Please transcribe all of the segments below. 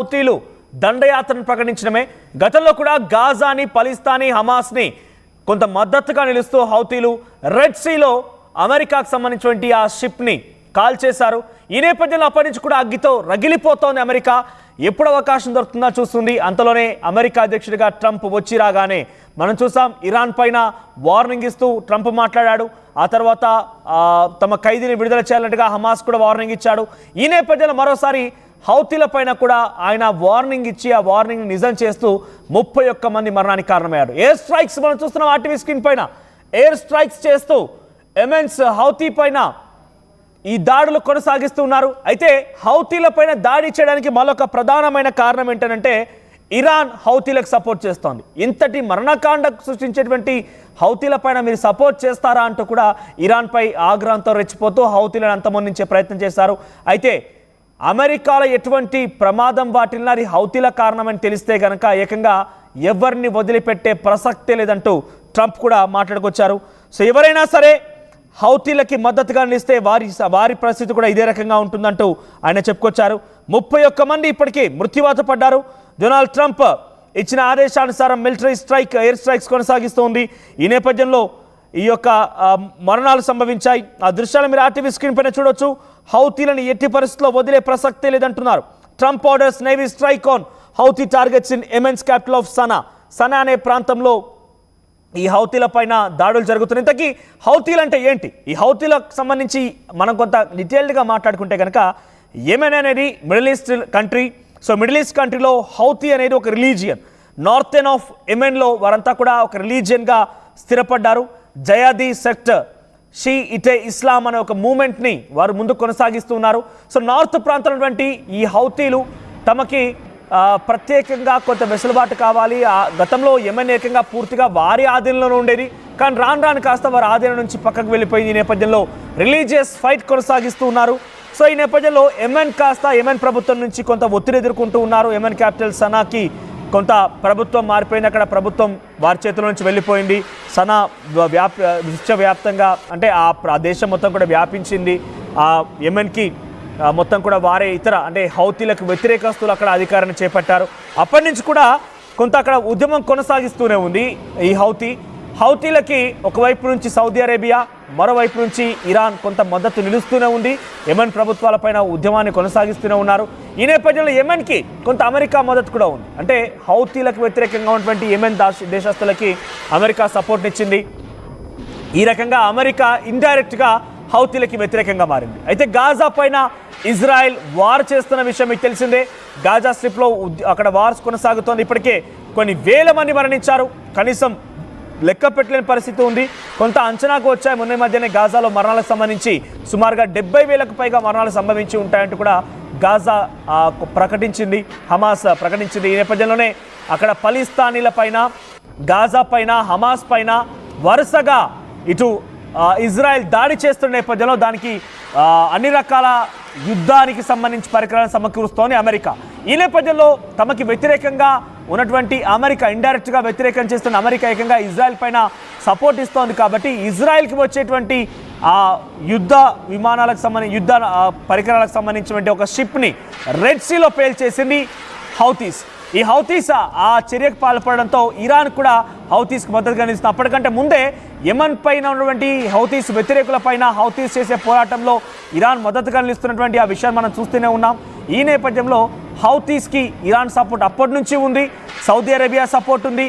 హౌతీలు దండయాత్రను ప్రకటించడమే. గతంలో కూడా గాజాని, పలిస్తానీ, హమాస్ని కొంత మద్దతుగా నిలుస్తూ హౌతీలు రెడ్ సీలో అమెరికాకు సంబంధించినటువంటి ఆ షిప్ని కాల్ చేశారు. ఈ నేపథ్యంలో అప్పటి నుంచి కూడా అగ్గితో రగిలిపోతోంది అమెరికా. ఎప్పుడు అవకాశం దొరుకుతుందో చూస్తుంది. అంతలోనే అమెరికా అధ్యక్షుడిగా ట్రంప్ వచ్చి రాగానే మనం చూసాం, ఇరాన్ పైన వార్నింగ్ ఇస్తూ ట్రంప్ మాట్లాడాడు. ఆ తర్వాత తమ ఖైదీని విడుదల చేయాలన్నట్టుగా హమాస్ కూడా వార్నింగ్ ఇచ్చాడు. ఈ నేపథ్యంలో మరోసారి హౌతీల పైన కూడా ఆయన వార్నింగ్ ఇచ్చి ఆ వార్నింగ్ నిజం చేస్తూ 31 మంది మరణానికి కారణమయ్యాడు. ఎయిర్ స్ట్రైక్స్ మనం చూస్తున్నాం ఆర్టీవీ స్క్రీన్ పైన. ఎయిర్ స్ట్రైక్స్ చేస్తూ ఎమెన్స్ హౌతీ పైన ఈ దాడులు కొనసాగిస్తూ ఉన్నారు. అయితే హౌతీల పైన దాడి చేయడానికి మరొక ప్రధానమైన కారణం ఏంటంటే ఇరాన్ హౌతీలకు సపోర్ట్ చేస్తోంది. ఇంతటి మరణకాండ సృష్టించేటువంటి హౌతీల పైన మీరు సపోర్ట్ చేస్తారా అంటూ కూడా ఇరాన్పై ఆగ్రహంతో రెచ్చిపోతూ హౌతీలను అంతమొందించే ప్రయత్నం చేశారు. అయితే అమెరికాలో ఎటువంటి ప్రమాదం వాటిల్లా అది హౌతీల కారణమని తెలిస్తే కనుక ఏకంగా ఎవరిని వదిలిపెట్టే ప్రసక్తే లేదంటూ ట్రంప్ కూడా మాట్లాడుకొచ్చారు. సో ఎవరైనా సరే హౌతీలకి మద్దతుగా నిలిస్తే వారి పరిస్థితి కూడా ఇదే రకంగా ఉంటుందంటూ ఆయన చెప్పుకొచ్చారు. 31 మంది ఇప్పటికీ మృత్యువాత పడ్డారు. డొనాల్డ్ ట్రంప్ ఇచ్చిన ఆదేశానుసారం మిలిటరీ స్ట్రైక్, ఎయిర్ స్ట్రైక్స్ కొనసాగిస్తోంది. ఈ నేపథ్యంలో ఈ యొక్క మరణాలు సంభవించాయి. ఆ దృశ్యాలు మీరు ఆర్టీవీ స్క్రీన్ పైన చూడొచ్చు. హౌతీలను ఎట్టి పరిస్థితుల్లో వదిలే ప్రసక్తే లేదంటున్నారు. Trump orders navy strike on Houthi targets in Yemen's capital of Sanaa అనే ప్రాంతంలో ఈ హౌతీల పైన దాడులు జరుగుతున్నాయి. ఇంతకీ హౌతీలు అంటే ఏంటి? ఈ హౌతీలకు సంబంధించి మనం కొంత డీటెయిల్డ్గా మాట్లాడుకుంటే కనుక యెమెన్ అనేది middle east country. So middle east కంట్రీలో హౌతీ అనేది ఒక రిలీజియన్. నార్థెన్ ఆఫ్ యెమెన్లో వారంతా కూడా ఒక రిలీజియన్గా స్థిరపడ్డారు. జయాదీ సెక్ట్ షీ ఇటే ఇస్లాం అనే ఒక మూమెంట్ని వారు ముందు కొనసాగిస్తూ ఉన్నారు. సో నార్త్ ప్రాంతంలో ఈ హౌతీలు తమకి ప్రత్యేకంగా కొంత వెసులుబాటు కావాలి. గతంలో యెమెన్ ఏకంగా పూర్తిగా వారి ఆధీనంలో ఉండేది. కానీ రాను రాను కాస్త వారి ఆధీనం నుంచి పక్కకు వెళ్ళిపోయింది. ఈ నేపథ్యంలో రిలీజియస్ ఫైట్ కొనసాగిస్తూ ఉన్నారు. సో ఈ నేపథ్యంలో యెమెన్ ప్రభుత్వం నుంచి కొంత ఒత్తిడి ఎదుర్కొంటూ ఉన్నారు. యెమెన్ క్యాపిటల్ సనాకి కొంత ప్రభుత్వం మారిపోయింది. అక్కడ ప్రభుత్వం వారి చేతుల నుంచి వెళ్ళిపోయింది. సనా విశ్వవ్యాప్తంగా అంటే ఆ దేశం మొత్తం కూడా వ్యాపించింది. ఆ యెమెన్కి మొత్తం కూడా వారే ఇతర అంటే హౌతీలకు వ్యతిరేకస్తులు అక్కడ అధికారాన్ని చేపట్టారు. అప్పటి నుంచి కూడా కొంత అక్కడ ఉద్యమం కొనసాగిస్తూనే ఉంది. ఈ హౌతీలకి ఒకవైపు నుంచి సౌదీ అరేబియా, మరోవైపు నుంచి ఇరాన్ కొంత మద్దతు నిలుస్తూనే ఉంది. యెమెన్ ప్రభుత్వాలపైన ఉద్యమాన్ని కొనసాగిస్తూనే ఉన్నారు. ఈ నేపథ్యంలో యెమెన్కి కొంత అమెరికా మద్దతు కూడా ఉంది. అంటే హౌతీలకు వ్యతిరేకంగా ఉన్నటువంటి యెమెన్ దేశస్తులకి అమెరికా సపోర్ట్నిచ్చింది. ఈ రకంగా అమెరికా ఇండైరెక్ట్గా హౌతీలకి వ్యతిరేకంగా మారింది. అయితే గాజా పైన ఇజ్రాయెల్ వార్ చేస్తున్న విషయం మీకు తెలిసిందే. గాజా స్ట్రిప్లో అక్కడ వార్స్ కొనసాగుతోంది. ఇప్పటికే కొన్ని వేల మంది మరణించారు. కనీసం లెక్క పెట్టలేని పరిస్థితి ఉంది. కొంత అంచనాకు వచ్చాయి. మొన్న మధ్యనే గాజాలో మరణాలకు సంబంధించి సుమారుగా 70,000కు పైగా మరణాలు సంభవించి ఉంటాయంటూ కూడా గాజా ప్రకటించింది, హమాస్ ప్రకటించింది. ఈ నేపథ్యంలోనే అక్కడ పలిస్తానీల పైన, గాజా పైన, హమాస్ పైన వరుసగా ఇటు ఇజ్రాయెల్ దాడి చేస్తున్న నేపథ్యంలో దానికి అన్ని రకాల యుద్ధానికి సంబంధించి పరికరాలను సమకూరుస్తోంది అమెరికా. ఈ నేపథ్యంలో తమకి వ్యతిరేకంగా ఉన్నటువంటి అమెరికా, ఇండైరెక్ట్గా వ్యతిరేకం చేస్తున్న అమెరికా ఏకంగా ఇజ్రాయెల్ పైన సపోర్ట్ ఇస్తోంది. కాబట్టి ఇజ్రాయెల్కి వచ్చేటువంటి ఆ యుద్ధ విమానాలకు సంబంధించి యుద్ధ పరికరాలకు సంబంధించినటువంటి ఒక షిప్ని రెడ్ సీలో పేల్చేసింది హౌతీస్. ఈ హౌతీస్ ఆ చర్యకు పాల్పడడంతో ఇరాన్ కూడా హౌతీస్కి మద్దతుగా నిలుస్తుంది. అప్పటికంటే ముందే యెమెన్ పైన ఉన్నటువంటి హౌతీస్ వ్యతిరేకుల పైన హౌతీస్ చేసే పోరాటంలో ఇరాన్ మద్దతుగా నిలుస్తున్నటువంటి ఆ విషయాన్ని మనం చూస్తూనే ఉన్నాం. ఈ నేపథ్యంలో హౌతీస్కి ఇరాన్ సపోర్ట్ అప్పటి నుంచి ఉంది. సౌదీ అరేబియా సపోర్ట్ ఉంది,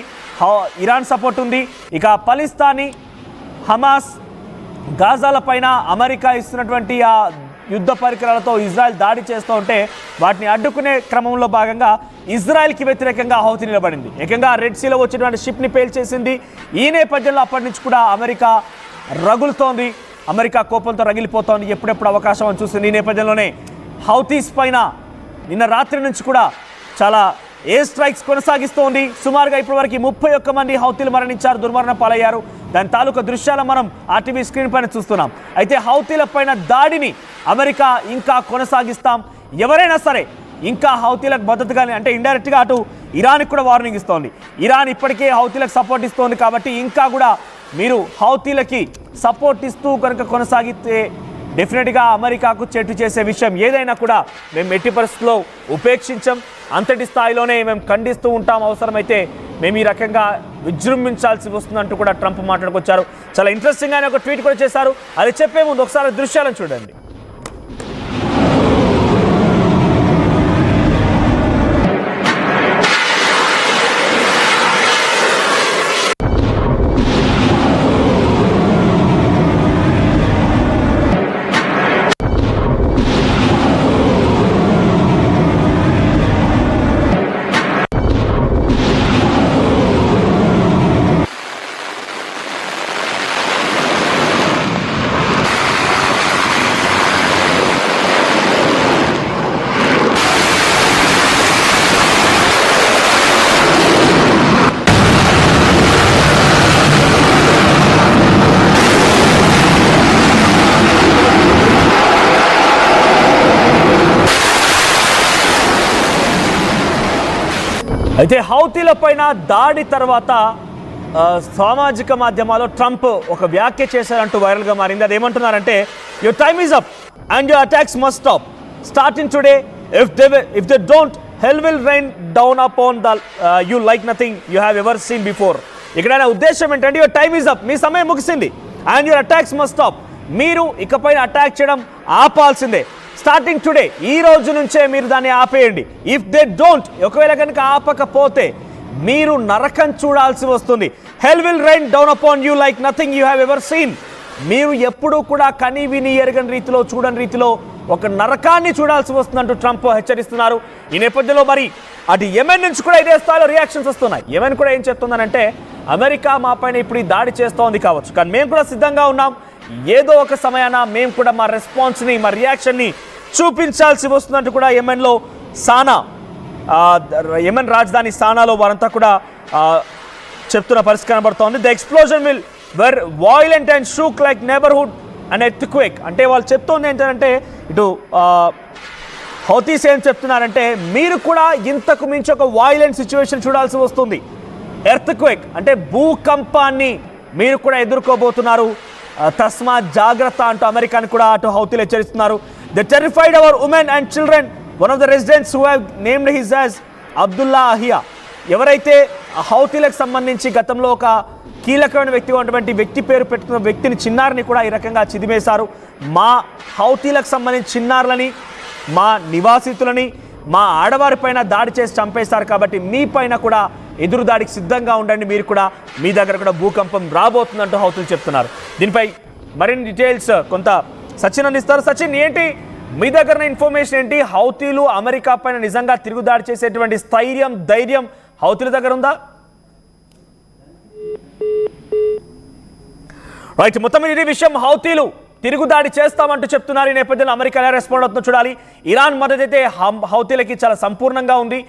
ఇరాన్ సపోర్ట్ ఉంది. ఇక పలిస్తానీ, హమాస్, గాజాల పైన అమెరికా ఇస్తున్నటువంటి ఆ యుద్ధ పరికరాలతో ఇజ్రాయెల్ దాడి చేస్తూ ఉంటే వాటిని అడ్డుకునే క్రమంలో భాగంగా ఇజ్రాయెల్కి వ్యతిరేకంగా హౌతీ నిలబడింది. ఏకంగా రెడ్ సీలో వచ్చినటువంటి షిప్ని పేల్చేసింది. ఈ నేపథ్యంలో అప్పటి నుంచి కూడా అమెరికా రగులుతోంది. అమెరికా కోపంతో రగిలిపోతోంది. ఎప్పుడెప్పుడు అవకాశం అని చూస్తుంది. ఈ నేపథ్యంలోనే హౌతీస్ పైన నిన్న రాత్రి నుంచి కూడా చాలా ఎయిర్ స్ట్రైక్స్ కొనసాగిస్తోంది. సుమారుగా ఇప్పటివరకు 31 మంది హౌతీలు మరణించారు, దుర్మరణ పాలయ్యారు. దాని తాలూకా దృశ్యాలు మనం ఆర్టీవీ స్క్రీన్ పైన చూస్తున్నాం. అయితే హౌతీల పైన దాడిని అమెరికా ఇంకా కొనసాగిస్తాం, ఎవరైనా సరే ఇంకా హౌతీలకు మద్దతుగానే అంటే ఇండైరెక్ట్గా అటు ఇరాన్కి కూడా వార్నింగ్ ఇస్తోంది. ఇరాన్ ఇప్పటికే హౌతీలకు సపోర్ట్ ఇస్తోంది. కాబట్టి ఇంకా కూడా మీరు హౌతీలకి సపోర్ట్ ఇస్తూ కనుక కొనసాగితే డెఫినెట్గా అమెరికాకు చెట్టు చేసే విషయం ఏదైనా కూడా మేము ఎట్టి పరిస్థితుల్లో ఉపేక్షించం. అంతటి స్థాయిలోనే మేము ఖండిస్తూ ఉంటాం, అవసరమైతే మేము ఈ రకంగా విజృంభించాల్సి వస్తుందంటూ కూడా ట్రంప్ మాట్లాడుకొచ్చారు. చాలా ఇంట్రెస్టింగ్ ఆయన ఒక ట్వీట్ కూడా చేశారు. అది చెప్పే ముందు ఒకసారి దృశ్యాలను చూడండి. అయితే హౌతీల పైన దాడి తర్వాత సామాజిక మాధ్యమాల్లో ట్రంప్ ఒక వ్యాఖ్య చేశారంటూ వైరల్గా మారింది. అదేమంటున్నారంటే, your time is up and your attacks must stop starting today. If they don't, hell will rain down upon the you like nothing you have ever seen before. ఇక్కడ ఆయన ఉద్దేశం ఏంటంటే, యువర్ టైమ్ ఈజ్ అప్, మీ సమయం ముగిసింది. And your attacks must stop, మీరు ఇకపైన attack చేయడం ఆపాల్సిందే. స్టార్టింగ్ టుడే, ఈ రోజు నుంచే మీరు దాన్ని ఆపేయండి. ఇఫ్ దే డోంట్, ఒకవేళ కనుక ఆపకపోతే మీరు నరకం చూడాల్సి వస్తుంది. హెల్ will rain down upon you like nothing you have ever scene. మీరు ఎప్పుడూ కూడా కని విని ఎరగని రీతిలో, చూడని రీతిలో ఒక నరకాన్ని చూడాల్సి వస్తుందంటూ ట్రంప్ హెచ్చరిస్తున్నారు. ఈ నేపథ్యంలో మరి అటు యెమెన్ నుంచి కూడా ఇదే స్థాయిలో రియాక్షన్స్ వస్తున్నాయి. యెమెన్ కూడా ఏం చెప్తుందనంటే, అమెరికా మా పైన ఇప్పుడు ఈ దాడి చేస్తోంది కావచ్చు, కానీ మేము కూడా సిద్ధంగా ఉన్నాం. ఏదో ఒక సమయాన మేము కూడా మా రెస్పాన్స్ని, మా రియాక్షన్ని చూపించాల్సి వస్తుందంటూ కూడా యెమెన్లో సానా, యెమెన్ రాజధాని సానాలో వారంతా కూడా చెప్తున్న పరిస్థితి కనబడుతోంది. The explosion will where violent and shook like neighbourhood and earthquake. అంటే వాళ్ళు చెప్తోంది ఏంటంటే, ఇటు హౌతీస్ ఏం చెప్తున్నారంటే, మీరు కూడా ఇంతకు మించి ఒక వాయిలెంట్ సిచ్యువేషన్ చూడాల్సి వస్తుంది. ఎర్త్క్వేక్ అంటే భూకంపాన్ని మీరు కూడా ఎదుర్కోబోతున్నారు, తస్మాత్ జాగ్రత్త అంటూ అమెరికాని కూడా అటు హౌతీలు హెచ్చరిస్తున్నారు. They terrified our women and children. One of the residents who have named his as Abdullah Ahiya. ఎవరైతే హౌతీలకు సంబంధించి గతంలో ఒక కీలకమైన వ్యక్తిగా ఉన్నటువంటి వ్యక్తి పేరు పెట్టుకున్న వ్యక్తిని, చిన్నారిని కూడా ఈ రకంగా చిదిమేశారు. మా హౌతీలకు సంబంధించి చిన్నారులని, మా నివాసితులని, మా ఆడవారి పైన దాడి చేసి చంపేశారు. కాబట్టి మీ పైన కూడా ఎదురు దాడికి సిద్ధంగా ఉండండి, మీరు కూడా మీ దగ్గర కూడా భూకంపం రాబోతుందంటూ హౌతీలు చెప్తున్నారు. దీనిపై మరిన్ని డీటెయిల్స్ కొంత సచిన్ అందిస్తారు. సచిన్, ఏంటి మీ దగ్గర ఇన్ఫర్మేషన్ ఏంటి? హౌతీలు అమెరికా పైన నిజంగా తిరుగుదాడి చేసేటువంటి స్థైర్యం, ధైర్యం హౌతీల దగ్గర ఉందా? రైట్, మొత్తం ఇది విషయం. హౌతీలు తిరుగుదాడి చేస్తామంటూ చెప్తున్నారు. ఈ నేపథ్యంలో అమెరికా ఎలా రెస్పాండ్ అవుతుందో చూడాలి. ఇరాన్ మద్దతు అయితే హౌతీలకి చాలా సంపూర్ణంగా ఉంది.